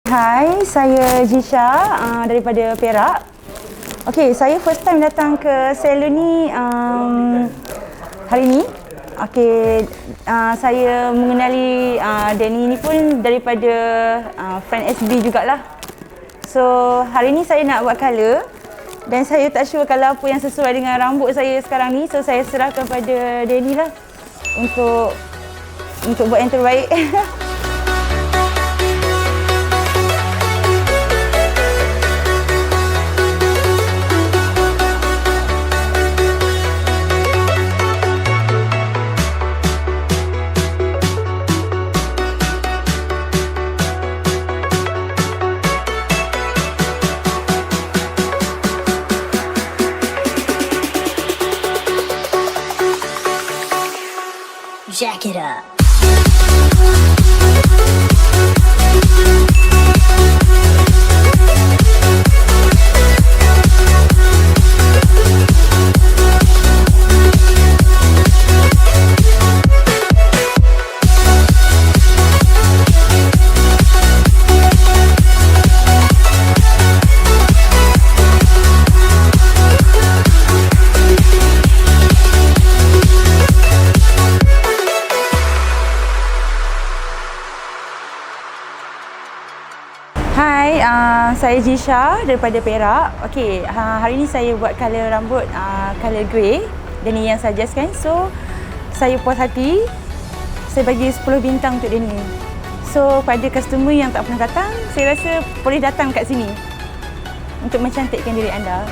Hai, saya Jisha daripada Perakk. Okey, saya first time datang ke Saloon ni hari ni. Okey, saya mengenali Danny ni pun daripada friend SB jugalah. So, hari ni saya nak buat colour dan saya tak sure kalau apa yang sesuai dengan rambut saya sekarang ni. So, saya serahkan pada Danny lah untuk buat yang terbaik. Jack it up. Hai, saya Jisha daripada Perakk. Okey, hari ni saya buat colour rambut colour grey. Danny yang suggestkan. So, saya puas hati. Saya bagi 10 bintang untuk Danny. So, pada customer yang tak pernah datang, saya rasa boleh datang kat sini untuk mencantikkan diri anda.